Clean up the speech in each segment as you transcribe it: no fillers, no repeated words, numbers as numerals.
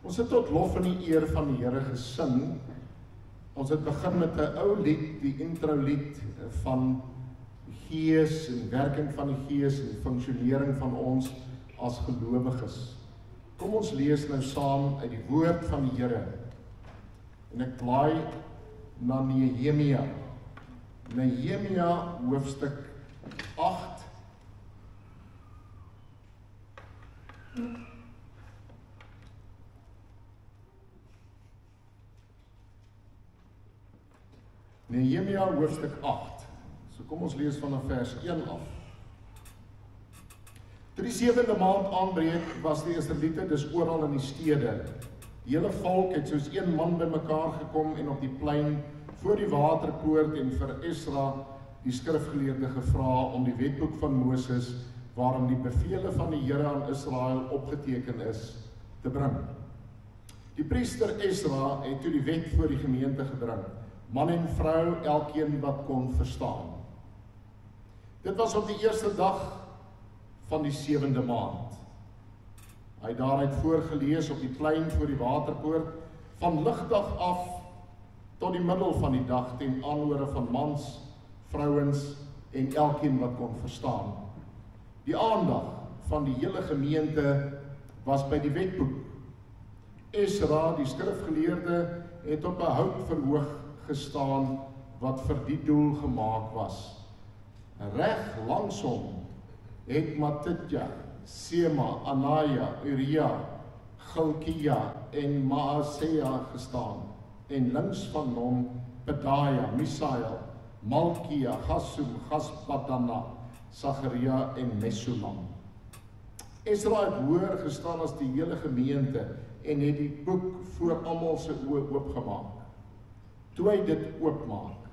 Ons het tot lof en die eer van die Here gesing. Ons het begin met 'n ou lied, die intro lied van die Gees en werking van die Gees en die funksionering van ons as gelowiges. Kom ons lees nou saam uit die woord van die Here. En ek blaai na Nehemia. Nehemia hoofstuk 8. Nehemia hoofstuk 8. So kom ons lees vanaf vers 1 af. Toe die 7de maand aanbreek, was die Israeliete dus oral in die stede. Die hele volk het soos een man bymekaar gekom en op die plein voor die waterpoort en vir Esra, die skrifgeleerde, gevra om die wetboek van Moses, waarin die bevele van die Here aan Israel opgeteken is, te bring. Die priester Esra het toe die wet voor die gemeente gebring, man en vrou, elkeen wat kon verstaan. Dit was op die eerste dag van die 7de maand. Hy het daaruit voorgelees op die plein voor die waterpoort, van ligdag af tot die middel van die dag, ten aanhore van mans, vrouens en elkeen wat kon verstaan. Die aandag van die hele gemeente was by die wetboek. Esra, die skrifgeleerde, het op 'n houtverhoog gestaan wat vir die doel gemaak was. Reg langs hom het Matitja, Sema, Anaya, Uria, Gilkia en Maasea gestaan, en links van hom Pedaia, Misael, Malkia, Hasum, Gasbadana, Sagaria en Mesulam. Esra het hoër gestaan as die hele gemeente en het die boek voor almal se oë oopgemaak. Toe hy dit oopmaak,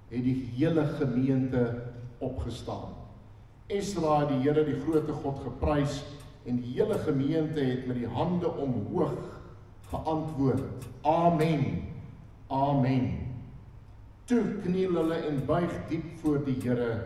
het die hele gemeente opgestaan. Esra het die Here, die grote God, geprys en die hele gemeente het met die hande omhoog geantwoord: Amen, Amen. Toe kniel hulle en buig diep voor die Here.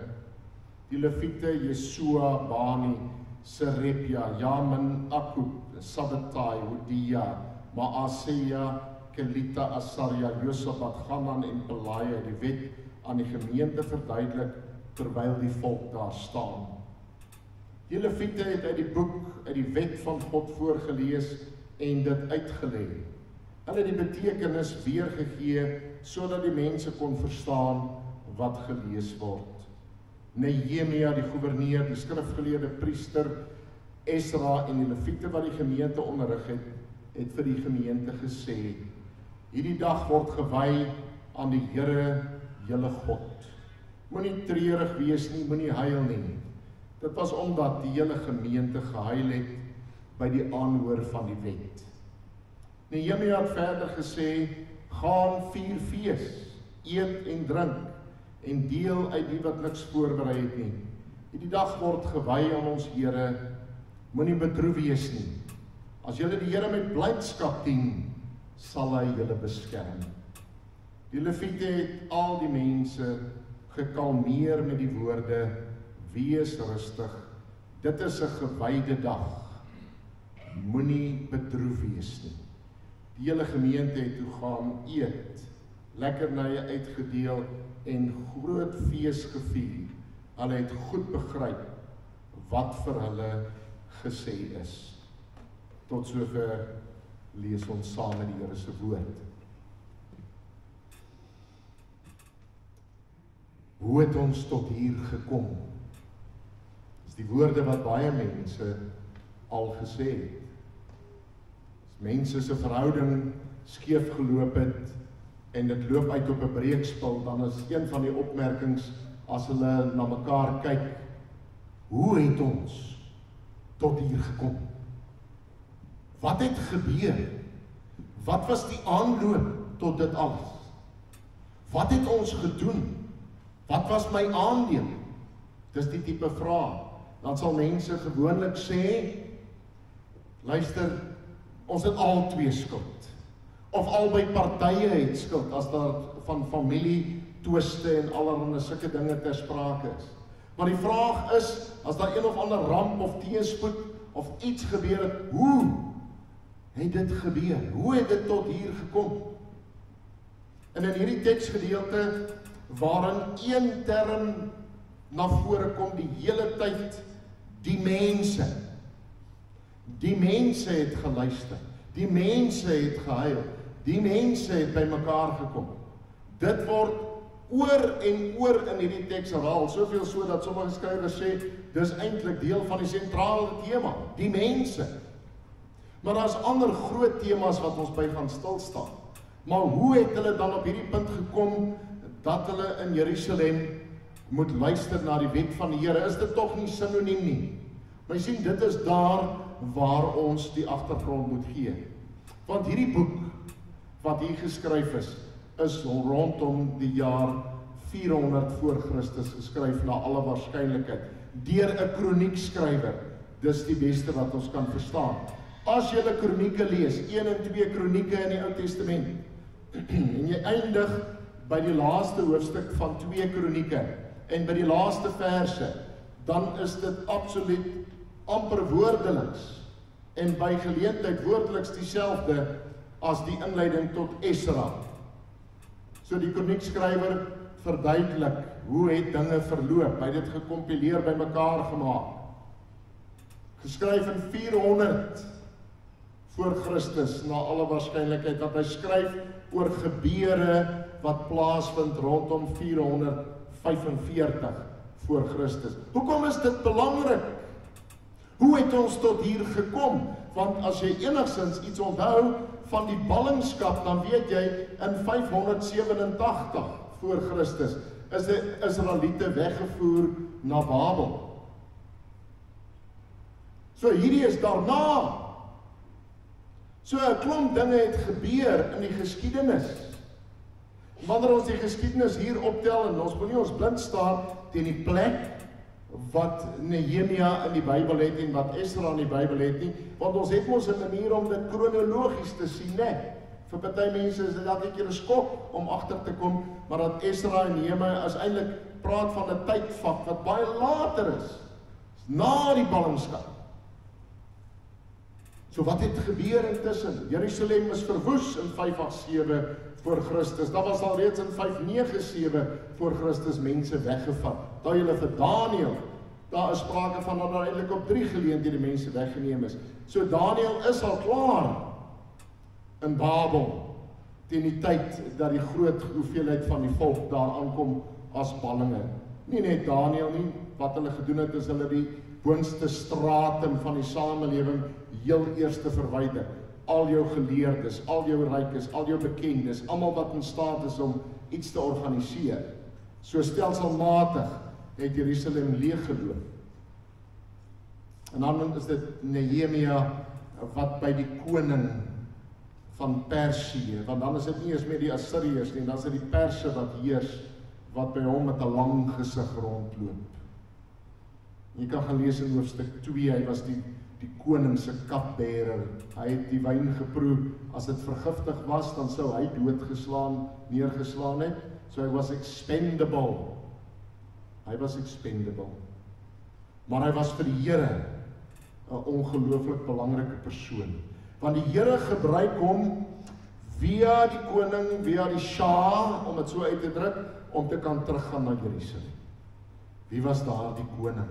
Die Lewiete, Jesua, Bani, Serebia, Jamin, Akub, Sabbatai, Hodia, Maasea, Kelita, Asaria, Josabad, Hanan en Pelaia die wet aan die gemeente verduidelik terwyl die volk daar staan. Die Lewiete het uit die boek, uit die wet van God voorgelees en dit uitgelê. Hulle het die betekenis weergegee sodat die mense kon verstaan wat gelees word. Nehemia, die goewerneur, die skrifgeleerde priester, Esra en die Lewiete wat die gemeente onderrig het vir die gemeente gesê: hierdie dag word gewy aan die Here, julle God. Moenie treurig wees nie, moenie huil nie. Dit was omdat die hele gemeente gehuil het by die aanhoor van die wet. Nehemia het verder gesê: gaan vier fees, eet en drink, en deel uit die wat niks voorberei het nie. Hierdie dag word gewy aan ons Here, moenie bedroef wees nie. As julle die Here met blydskap dien, sal hy julle beskerm. Die Lewiete het al die mense gekalmeer met die woorde: wees rustig, dit is 'n gewyde dag, moenie bedroef wees nie. Die hele gemeente het toe gaan eet, lekkernye uitgedeel en groot fees gevier. Hulle het goed begryp wat vir hulle gesê is. Tot sover lees ons saam met die Here se woord. Hoe het ons tot hier gekom? Dis die woorde wat baie mense al gesê het. As mense se verhouding skeef geloop het en dit loop uit op 'n breekspil, dan is een van die opmerkings as hulle na mekaar kyk: hoe het ons tot hier gekom? Wat het gebeur? Wat was die aanloop tot dit alles? Wat het ons gedoen? Wat was my aandeel? Dis die tipe vraag. Dan sal mense gewoonlik sê: luister, ons het al twee skuld. Of albei partye het skuld as daar van familie twiste en allerlei sulke dinge ter sprake is. Maar die vraag is, as daar een of ander ramp of teenspoed of iets gebeur het, hoe het dit gebeur? Hoe het dit tot hier gekom? En in hierdie teksgedeelte waarin een term na vore kom die hele tyd, die mense. Die mense het geluister, die mense het gehuil, die mense het by mekaar gekom. Dit word oor en oor in hierdie teks herhaal, soveel so dat sommige skrywers sê, dis eintlik deel van die sentrale tema, die mense. Maar daar's ander groot temas wat ons by gaan stilstaan. Maar hoe het hulle dan op hierdie punt gekom, dat hulle in Jerusalem moet luister na die wet van die Here? Is dit tog nie sinoniem nie? Maar jy sien, dit is daar waar ons die agtergrond moet gee. Want hierdie boek, wat hier geskryf is rondom die jaar 400 voor Christus geskryf na alle waarskynlikheid, deur 'n kroniekskrywer. Dis die beste wat ons kan verstaan. As jy kronieke lees, 1 en 2 kronieke in die Ou Testament, en jy eindig by die laaste hoofstuk van 2 kronieke, en by die laaste verse, dan is dit absoluut amper woordeliks, en by geleentheid woordeliks dieselfde as die inleiding tot Esra. So die kroniekskrywer verduidelik, hoe het dinge verloop, hy het dit gekompileer by mekaar gemaak. Geskryf in 400 voor Christus, na alle waarskynlikheid, dat hy skryf oor gebeure wat plaasvind rondom 445 voor Christus. Hoekom is dit belangrik? Hoe het ons tot hier gekom? Want as jy enigstens iets onthou van die ballingskap, dan weet jy, in 587 voor Christus is die Israeliete weggevoer na Babel. So hierdie is daarna. So 'n klomp dinge het gebeur in die geskiedenis. Wanneer ons die geskiedenis hier optel, en ons moet nie ons blind staan teen die plek wat Nehemia in die Bybel het en wat Esra in die Bybel het nie, want ons het mos 'n manier om dit kronologies te sien, né? Vir baie mense is dit elke keer 'n skok om agter te kom, maar dat Esra en Nehemia is eintlik praat van 'n tydvak wat baie later is, na die ballingskap. So wat het gebeur intussen? Jerusalem is verwoes in 587 voor Christus. Dat was al reeds in 597 voor Christus mense weggevat. Daar jy vir Daniël, daar is sprake van dat daar eintlik op 3 geleenthede mense weggeneem is. So Daniël is al klaar in Babel teen die tyd dat die groot hoeveelheid van die volk daar aankom as ballinge. Nie net Daniël nie, wat hulle gedoen het is hulle die boonste stratum van die samelewing heel eers te verwyder. Al jou geleerdes, al jou rykes, al jou bekendes, almal wat in staat is om iets te organiseer. So stelselmatig het Jerusalem leeggeloop. En dan is dit Nehemia wat by die koning van Persië, want dan is dit nie eens meer die Assiriërs nie, dan is dit die Perse wat heers, wat by hom met 'n lang gesig rondloop. Jy kan gaan lees in hoofstuk 2, hy was die koning se kapbearer. Hy het die wyn geproe, as dit vergiftig was, dan sou hy neergeslaan het. So hy was expendable. Hy was expendable. Maar hy was vir die Here 'n ongelooflik belangrike persoon. Want die Here gebruik hom via die koning, via die Shah, om dit so uit te druk, om te kan teruggaan na Jerusalem. Wie was daar die koning?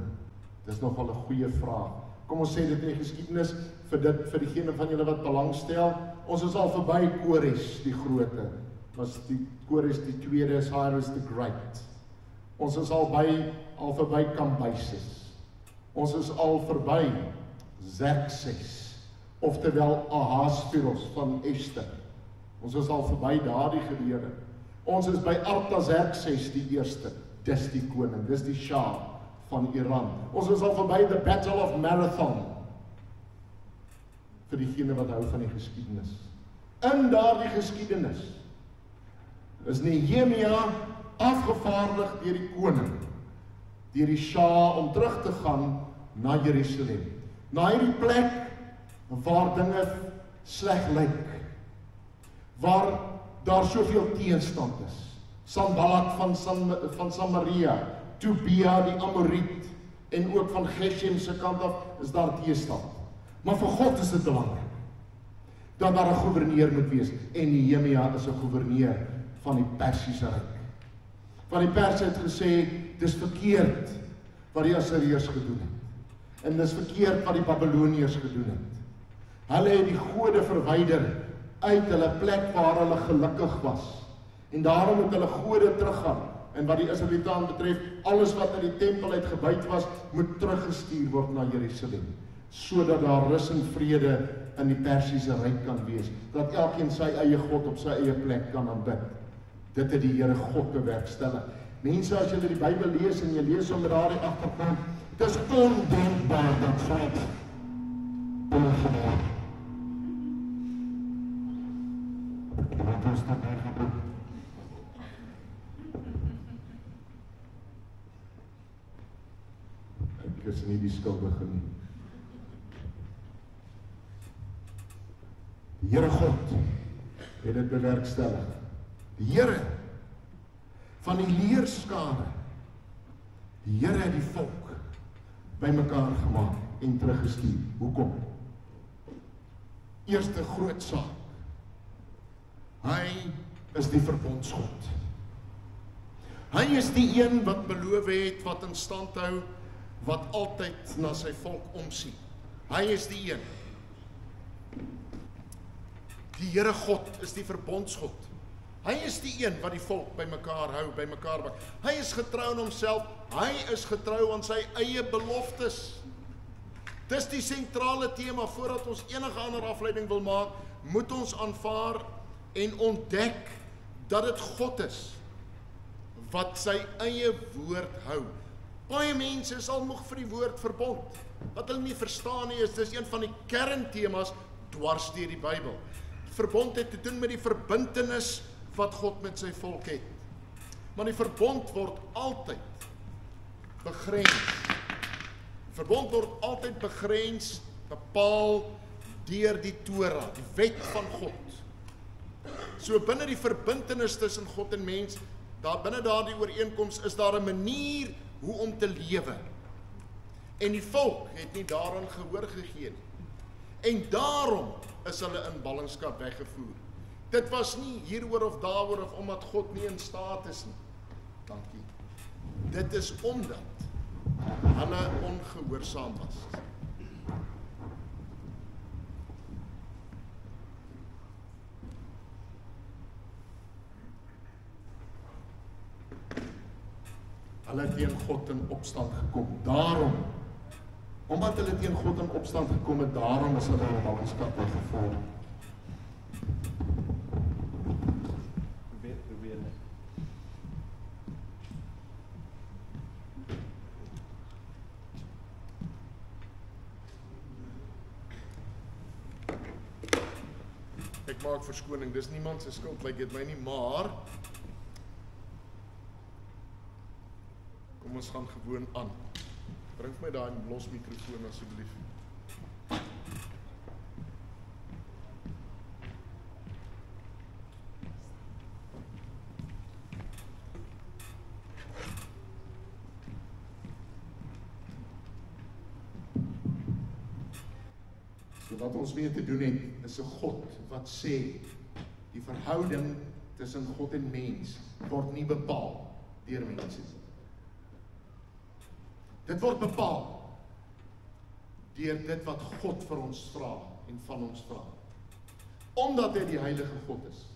Dis nogal 'n goeie vraag. Kom ons sê dit in die geskiedenis vir diegene van julle wat belangstel. Ons is al verby Kores die Grote. Was die Kores die tweede, Cyrus the Great. Ons is al verby Cambyses. Ons is al verby Xerxes, oftewel Ahasveros van Ester. Ons is al verby daardie gebeure. Ons is by Artaxerxes die eerste. Dis die koning, dis die Shah van Iran. Ons is al verby the Battle of Marathon. Vir diegene wat hou van die geskiedenis. In daardie geskiedenis is Nehemia afgevaardig deur die koning, deur die Shah, om terug te gaan na Jerusalem. Na hierdie plek waar dinge sleg lyk, waar daar soveel teenstand is. Sanballat van Samaria, Tobia die Amoriet, en ook van Geshem se kant af is daar teestand. Maar vir God is dit belangrik. dat daar 'n goewerneur moet wees. En Nehemia is 'n goewerneur van die Persiese ryk. Want die Perse het gesê, dis verkeerd wat die Assiriërs gedoen het. En dis verkeerd wat die Babiloniërs gedoen het. Hulle het die gode verwyder uit hulle plek waar hulle gelukkig was. En daarom moet hulle gode teruggaan. En wat die Israeliete betref, alles wat uit die tempel uitgebuit was, moet teruggestuur word na Jerusalem, sodat daar rus en vrede in die Persiese ryk kan wees, dat elkeen sy eie God op sy eie plek kan aanbid. Dit het die Here God bewerkstellig. Mense, as julle die Bybel lees en jy lees om met daardie agtergrond, dis ondenkbaar dat God ongenadig. Wat is dat nou gedoen? Ek is nie die skuldige nie. Die Here God het dit bewerkstellig. Die Here van die leerskare, die Here het die volk bymekaar gemaak en teruggestuur. Hoekom? Eerste groot saak. Hy is die verbondsgod. Hy is die een wat beloof het, wat in stand hou, wat altyd na sy volk omsien. Hy is die een. Die Here God is die verbondsgod. Hy is die een wat die volk bymekaar hou, bymekaar maak. Hy is getrou aan homself, hy is getrou aan sy eie beloftes. Dis die sentrale tema. Voordat ons enige ander afleiding wil maak, moet ons aanvaar en ontdek dat dit God is wat sy eie woord hou. Baie mense is al moeg vir die woord verbond. Wat hulle nie verstaan nie is, dis een van die kerntemas dwars deur die Bybel. Verbond het te doen met die verbintenis wat God met sy volk het. Maar die verbond word altyd begrens. Verbond word altyd begrens, bepaal deur die Torah, die wet van God. So binne die verbintenis tussen God en mens, daar binne daardie ooreenkoms is daar 'n manier hoe om te lewe. En die volk het nie daaraan gehoor gegee nie. En daarom is hulle in ballingskap weggevoer. Dit was nie hieroor of daaroor of omdat God nie in staat is nie. Dankie. Dit is omdat hulle ongehoorsaam was. Hulle het teen God in opstand gekom. Daarom, omdat hulle teen God in opstand gekom het, daarom is hulle in ballingskap weggevoer. Ek maak verskoning, dis niemand se skuld, lyk dit my nie, maar kom ons gaan gewoon aan. Bring my daai los mikrofoon asseblief. So wat ons mee te doen het, is 'n God wat sê, die verhouding tussen God en mens word nie bepaal deur mense nie. Dit word bepaal deur dit wat God vir ons vra en van ons vra. Omdat hy die heilige God is.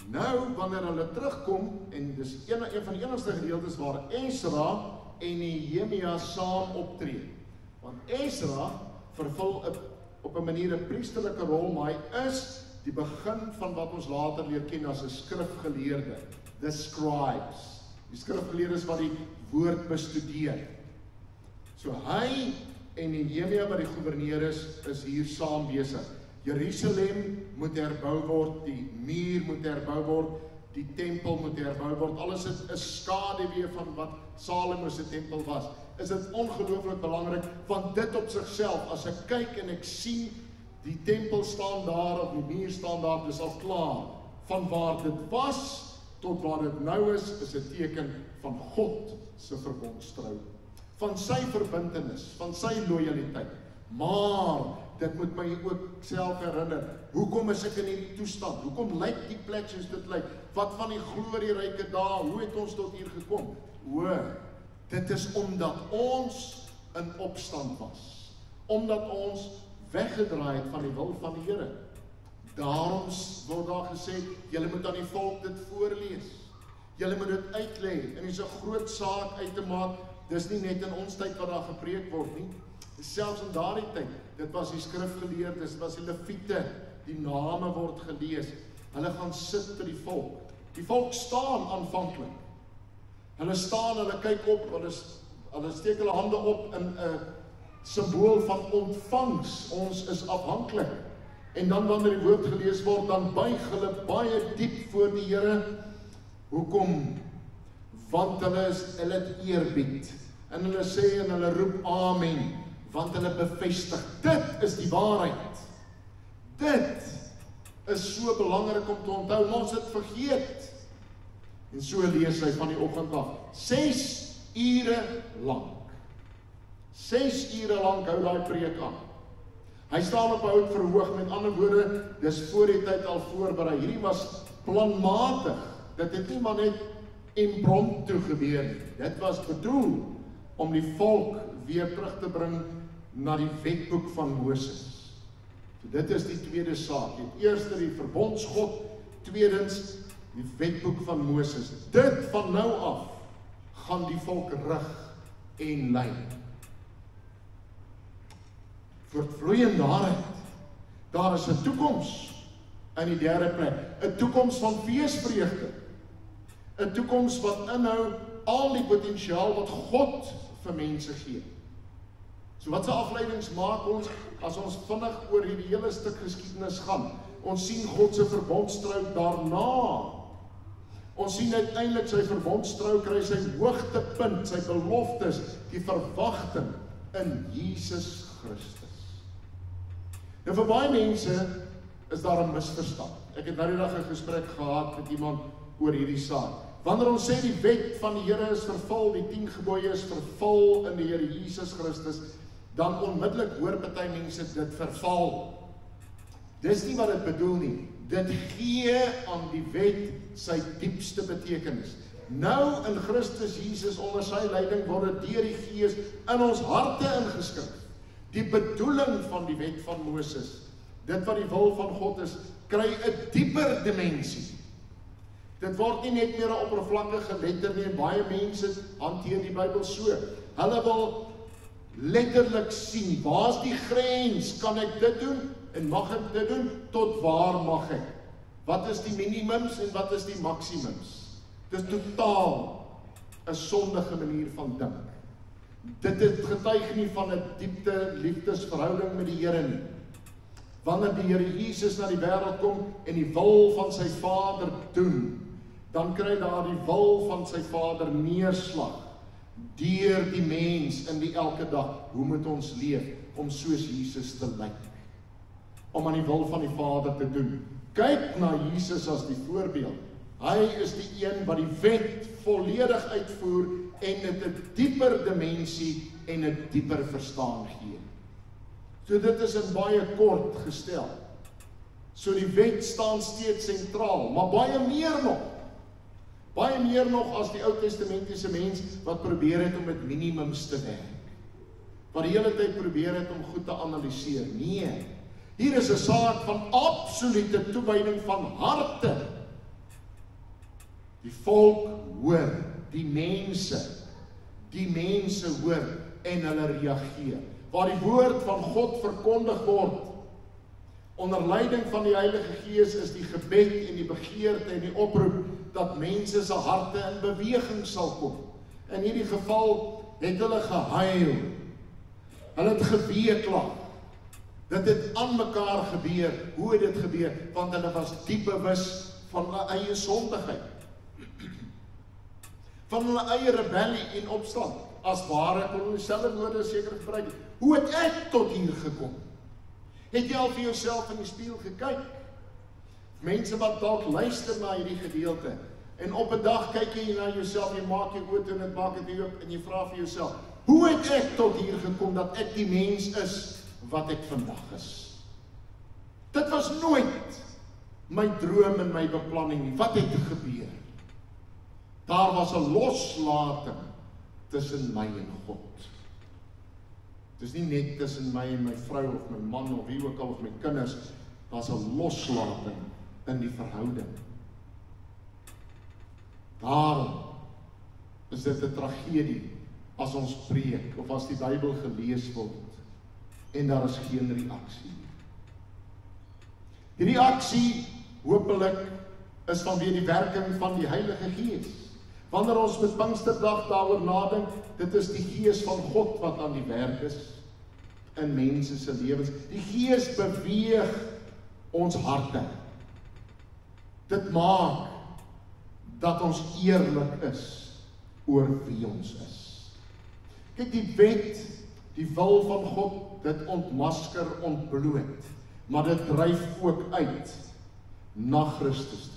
Nou, wanneer hulle terugkom, en dis een van die enigste gedeeltes waar Esra en Nehemia saam optree. Want Esra vervul op 'n manier 'n priesterlike rol, maar hy is die begin van wat ons later leer ken as 'n skrifgeleerde, the scribes. Die skrifgeleerdes wat die woord bestudeer. So hy en Nehemia wat die goewerneur is hier saam besig. Jerusalem moet herbou word, die muur moet herbou word, die tempel moet herbou word. Alles is 'n skaduwee van wat Salomo se tempel was. Is dit ongelooflik belangrik, want dit op sigself, as ek kyk en ek sien die tempel staan daar of die muur staan daar, dis al klaar. Van waar dit was tot waar dit nou is 'n teken van God se verbondstrou. Van sy verbintenis, van sy lojaliteit. Maar dit moet my ook self herinner. Hoekom is ek in hierdie toestand? Hoekom lyk die plek soos dit lyk? Wat van die glorieryke dae? Hoe het ons tot hier gekom? Dit is omdat ons in opstand was. Omdat ons weggedraai het van die wil van die Here. Daarom word daar gesê, julle moet aan die volk dit voorlees. Julle moet dit uitlê. En dit is 'n groot saak uit te maak. Dis nie net in ons tyd wat daar gepreek word nie. Selfs in daardie tyd, dit was die skrifgeleerdes, dit was die leviete, die name word gelees. Hulle gaan sit by die volk. Die volk staan aanvanklik. Hulle staan, hulle kyk op, hulle steek hulle hande op in 'n simbool van ontvangs. Ons is afhanklik. En dan wanneer die woord gelees word, dan buig hulle baie diep voor die Here. Hoekom? Want hulle het eerbied. En hulle sê en hulle roep amen. Want hulle bevestig, dit is die waarheid. Dit is so belangrik om te onthou, ons het vergeet. En so lees hy van die oggend af. 6 ure lank. 6 ure lank hou daai preek aan. Hy staan op 'n oud verhoog, met ander woorde, dis voor die tyd al voorberei. Hierdie was planmatig. Dit het nie maar net impromptu gebeur nie. Dit was bedoel om die volk weer terug te bring na die wetboek van Moses. So dit is die tweede saak. Die eerste die verbondsgod, tweedens die wetboek van Moses. Dit van nou af gaan die volk rig en lei. Voortvloeiend daaruit, daar is 'n toekoms in die derde plek. 'n Toekoms van feesvreugde. 'n Toekoms wat inhou al die potensiaal wat God vir mense gee. So wat se afleidings maak ons as ons vinnig oor hierdie hele stuk geskiedenis gaan? Ons sien God se verbondstrou daarna. Ons sien uiteindelik sy verbondstrou kry sy hoogtepunt, sy beloftes, die verwagting in Jesus Christus. Nou vir baie mense is daar 'n misverstand. Ek het nou die dag 'n gesprek gehad met iemand oor hierdie saak. Wanneer ons sê die wet van die Here is vervul, die 10 gebooie is vervul in die Here Jesus Christus, dan onmiddellik hoor party mense dit verval. Dis nie wat dit bedoel nie. Dit gee aan die wet sy diepste betekenis. Nou in Christus Jesus onder sy leiding word dit deur die Gees in ons harte ingeskryf. Die bedoeling van die wet van Moses, dit wat die wil van God is, kry 'n dieper dimensie. Dit word nie net meer 'n oppervlakkige letter nie. Baie mense hanteer die Bybel so. Hulle wil letterlik sien, waar is die grens? Kan ek dit doen en mag ek dit doen? Tot waar mag ek? Wat is die minimums en wat is die maksimums? Dit is totaal 'n sondige manier van dink. Dit het getuig nie van 'n diepte liefdesverhouding met die Here nie. Wanneer die Here Jesus na die wêreld kom en die wil van sy Vader doen, dan kry daar die wil van sy Vader neerslag deur die mens in die elke dag. Hoe moet ons leef om soos Jesus te lyk? Om aan die wil van die Vader te doen. Kyk na Jesus as die voorbeeld. Hy is die een wat die wet volledig uitvoer en dit 'n dieper dimensie en 'n dieper verstaan gee. So dit is in baie kort gestel. So die wet staan steeds sentraal, maar baie meer nog. Baie meer nog as die Ou Testamentiese mens wat probeer het om met minimums te werk. Wat die hele tyd probeer het om goed te analiseer. Nee, hier is 'n saak van absolute toewyding van harte. Die volk hoor, die mense hoor en hulle reageer. Waar die woord van God verkondig word, onder leiding van die Heilige Gees is die gebed en die begeerte en die oproep dat mense se harte in beweging sal kom. In hierdie geval het hulle gehuil. Hulle het geweeklag. Dit het aan mekaar gebeur. Hoe het dit gebeur? Want hulle was diep bewus van hulle eie sondigheid. Van hulle eie rebellie en opstand. As ware kon hulle selfe woorde seker gebruik. Hoe het ek tot hier gekom? Het jy al vir jouself in die spieël gekyk? Mense wat dalk luister na hierdie gedeelte en op 'n dag kyk jy na jouself, jy maak jou oë toe en dit maak dit oop en jy vra vir jouself, hoe het ek tot hier gekom dat ek die mens is wat ek vandag is. Dit was nooit my droom en my beplanning nie. Wat het gebeur? Daar was 'n loslating tussen my en God. Dit is nie net tussen my en my vrou of my man of wie ook al of my kinders, daar's 'n loslating in die verhouding. Daarom is dit 'n tragedie as ons preek of as die Bybel gelees word en daar is geen reaksie. Die reaksie, hopelik, is vanweë die werking van die Heilige Gees. Wanneer ons met Pinksterdag daaroor nadink, dit is die Gees van God wat aan die werk is in mense se lewens. Die Gees beweeg ons harte. Dit maak dat ons eerlik is oor wie ons is. Kyk, die wet, die wil van God, dit ontmasker, ontbloot, maar dit dryf ook uit na Christus.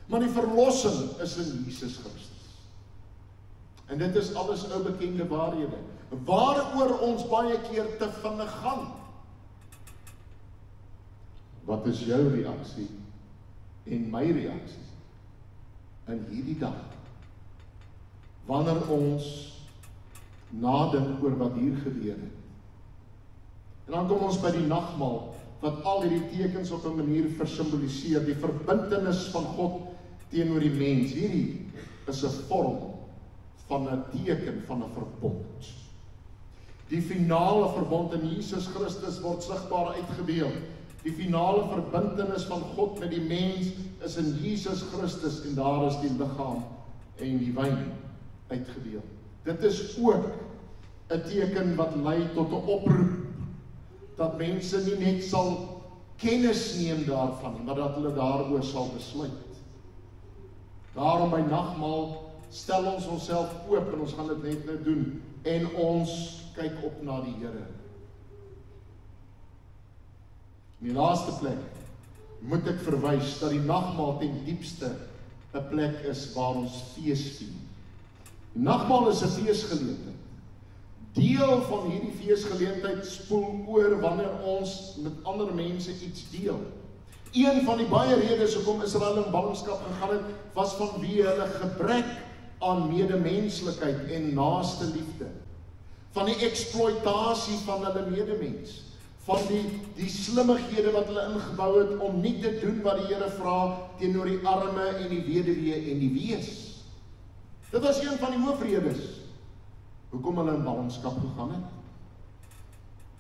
Maar die verlossing is in Jesus Christus. En dit is alles ou bekende waarhede, waaroor ons baie keer te vinnig gaan. Wat is jou reaksie en my reaksie in hierdie dag? Wanneer ons nadink oor wat hier gebeur het. En dan kom ons by die nagmaal, wat al hierdie tekens op 'n manier versimboliseer, die verbintenis van God teenoor die mens. Hierdie is 'n vorm van 'n teken van 'n verbond. Die finale verbond in Jesus Christus word sigbaar uitgebeeld. Die finale verbintenis van God met die mens is in Jesus Christus en daar is die liggaam en die wyn uitgebeeld. Dit is ook 'n teken wat lei tot 'n oproep dat mense nie net sal kennis neem daarvan nie, maar dat hulle daaroor sal besluit. Daarom by nagmaal stel ons onsself oop en ons gaan dit net nou doen en ons kyk op na die Here. In die laaste plek moet ek verwys dat die nagmaal ten diepste 'n plek is waar ons fees vier. Die nagmaal is 'n feesgeleentheid. Deel van hierdie feesgeleentheid spoel oor wanneer ons met ander mense iets deel. Een van die baie redes hoekom Israel in ballingskap gegaan het, was vanweë hulle gebrek aan medemenslikheid en naaste liefde. Van die eksploitasie van hulle medemens. Van die slimmighede wat hulle ingebou het om nie te doen wat die Here vra teenoor die arme en die weduwee en die wees. Dit was een van die hoofredes hoekom hulle in ballingskap gegaan het.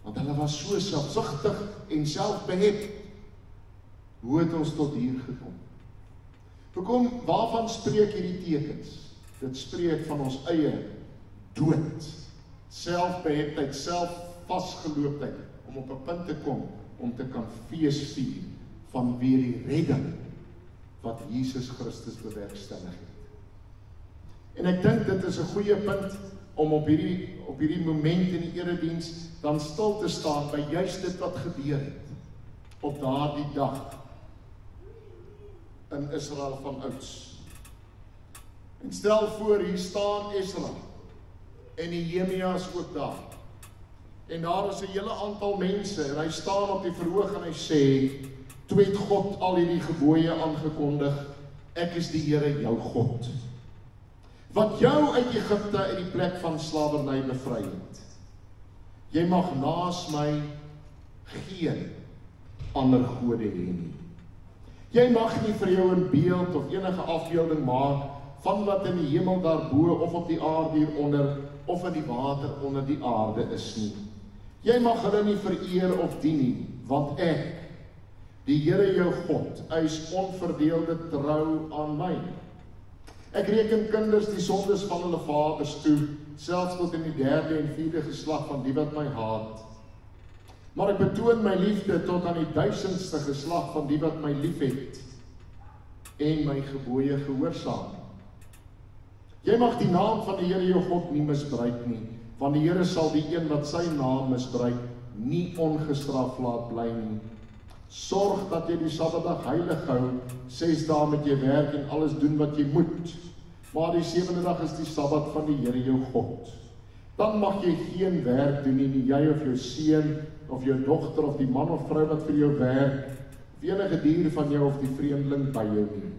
Want hulle was so selfsugtig en selfbehep. Hoe het ons tot hier gekom? Hoekom, waarvan spreek hierdie tekens? Dit spreek van ons eie dood, selfbeheptheid, selfvasgelooptheid, om op 'n punt te kom om te kan fees vier van weer die redding wat Jesus Christus bewerkstellig het. En ek dink dit is 'n goeie punt om op hierdie moment in die erediens dan stil te staan by juist dit wat gebeur het op daardie dag in Israel van ouds. En stel voor, hier staan Esra en Nehemia is ook daar. En daar is 'n hele aantal mense en hy staan op die verhoog en hy sê, toe het God al hierdie gebooie aangekondig, ek is die Here jou God, wat jou uit Egipte uit die plek van slawerny bevry het. Jy mag naas my geen ander gode hê nie. Jy mag nie vir jou 'n beeld of enige afbeelding maak van wat in die hemel daarbo of op die aarde hieronder of in die water onder die aarde is nie. Jy mag hulle nie vereer of dien nie, want ek, die Here jou God, eis onverdeelde trou aan my. Ek reken kinders die sondes van hulle vaders toe, selfs tot in die 3de en 4de geslag van die wat my haat. Maar ek betoon my liefde tot aan die 1000ste geslag van die wat my liefhet en my gebooie gehoorsaam. Jy mag die naam van die Here jou God nie misbruik nie, want die Here sal die een wat sy naam misbruik nie ongestraf laat bly nie. Sorg dat jy die Sabbatdag heilig hou, 6 dae met jy werk en alles doen wat jy moet. Maar die 7de dag is die Sabbat van die Here jou God. dan mag jy geen werk doen nie, jy of jou seun, of jou dogter, of die man of vrou wat vir jou werk, of enige dier van jou, of die vreemdeling by jou nie.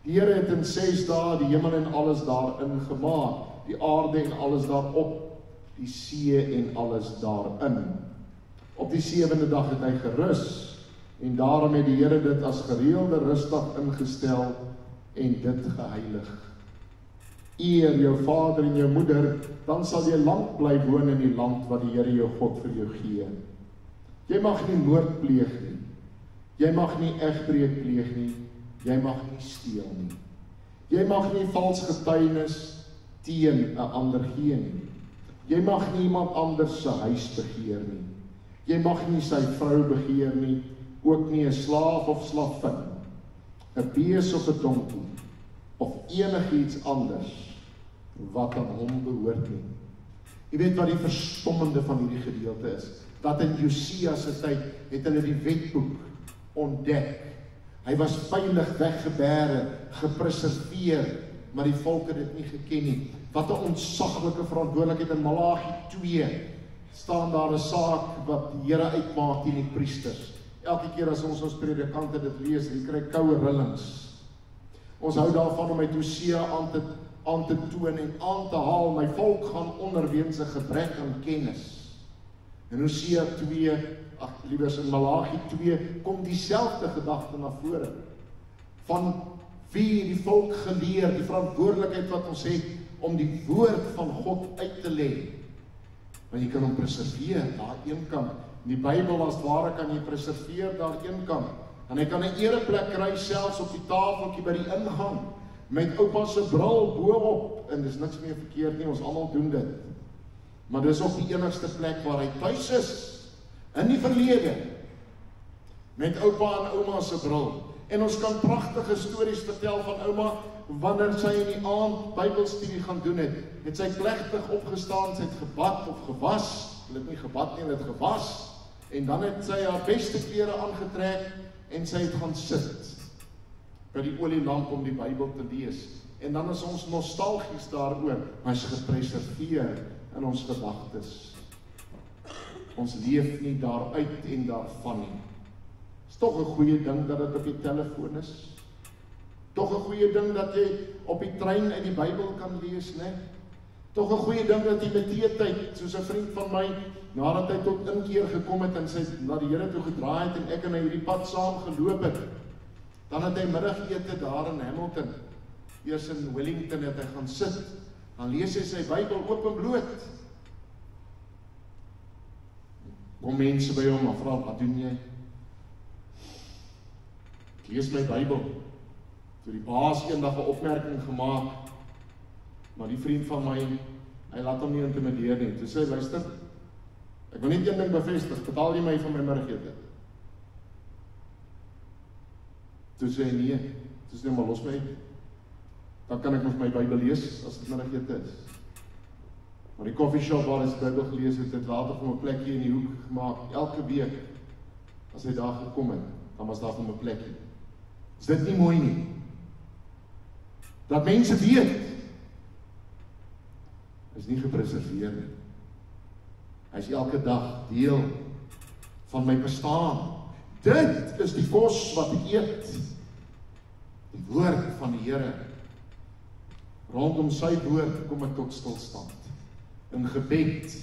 Die Here het in 6 dae die hemel en alles daarin gemaak, die aarde en alles daarop, die see en alles daarin. Op die 7de dag het hy gerus, en daarom het die Here dit as gereelde rusdag ingestel, en dit geheilig. Eer jou vader en jou moeder, dan sal jy lank bly woon in die land wat die Here jou God vir jou gee. Jy mag nie moord pleeg nie, jy mag nie egbreek pleeg nie, jy mag nie steel nie. Jy mag nie vals getuienis teen 'n ander gee nie. Jy mag nie iemand anders se huis begeer nie. Jy mag nie sy vrou begeer nie, ook nie 'n slaaf of slavin, 'n bees of 'n donkie, of enigiets anders wat aan hom behoort nie. Jy weet wat die verstommende van hierdie gedeelte is, dat in Josia se tyd het hulle die wetboek ontdek. Hy was veilig weggebêre, gepreserveer, maar die volk het dit nie geken nie. Wat 'n ontsaglike verantwoordelikheid. In Malagi 2 staan daar 'n saak wat die Here uitmaak teen die priesters. Elke keer as ons predikante dit lees, jy kry koue rillings. Ons hou daarvan om uit Hosea aan te toon en aan te haal, my volk gaan onder weens 'n gebrek aan kennis. In Hosea 2, liewers in Malagi 2, kom dieselfde gedagte na vore. Van wie die volk geleer, die verantwoordelikheid wat ons het, om die woord van God uit te lê. Maar jy kan hom preserveer, daar een kant. In die Bybel as ware kan jy preserveer, daar een kant. En hy kan 'n ereplek kry selfs op die tafeltjie by die ingang, met oupa se bril bo-op, en dis niks meer verkeerd nie, ons almal doen dit. Maar dis ook die enigste plek waar hy tuis is, in die verlede, met oupa en ouma se bril. En ons kan pragtige stories vertel van ouma, wanneer sy in die aand Bybelstudie gaan doen het sy plegtig opgestaan, sy het gebad of gewas, hulle het nie gebad nie, hulle het gewas, en dan het sy haar beste klere aangetrek, en sy het gaan sit, by die olielamp om die Bybel te lees. En dan is ons nostalgies daaroor, maar is gepreserveer in ons gedagtes. Ons leef nie daaruit en daarvan nie. Is tog 'n goeie ding dat dit op die telefoon is. Tog 'n goeie ding dat jy op die trein uit die Bybel kan lees, né? Tog 'n goeie ding dat jy met teetyd, soos 'n vriend van my, nadat hy tot inkeer gekom het en sy na die Here toe gedraai het en ek en hy hierdie pad saam geloop het, dan het hy middagete daar in Hamilton, eers in Wellington het hy gaan sit, dan lees hy sy Bybel oop en bloot. Kom mense by hom en vra, wat doen jy? Ek lees my Bybel. Toe die baas eendag 'n opmerking gemaak, maar die vriend van my, hy laat hom nie intimideer nie. Toe sê hy, luister, ek wil net een ding bevestig, betaal jy my van my middagete? Toe sê hy, nee, toe sê hy, maar los my, dan kan ek met my Bybel lees, as dit middagete is. Maar die koffieshop waar hy sy Bybel gelees het later vir 'n plekkie in die hoek gemaak, elke week, as hy daar gekom het, dan was daar vir 'n plekkie. Is dit nie mooi nie? Dat mense weet, is nie gepreserveer nie. Hy is elke dag deel van my bestaan. Dit is die kos wat ek eet. Die woord van die Here. Rondom sy woord kom ek tot stilstand. In gebed.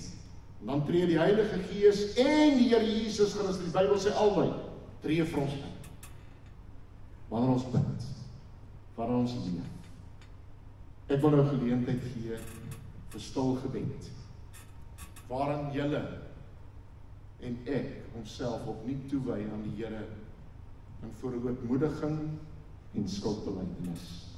En dan tree die Heilige Gees en die Here Jesus Christus, die Bybel sê albei, tree vir ons in. Wanneer ons bid, wanneer ons leef. Ek wil nou geleentheid gee vir stil gebed, waarin julle en ek onsself opnuut toewy aan die Here in verootmoediging en skuldbelydenis.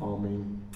Amen.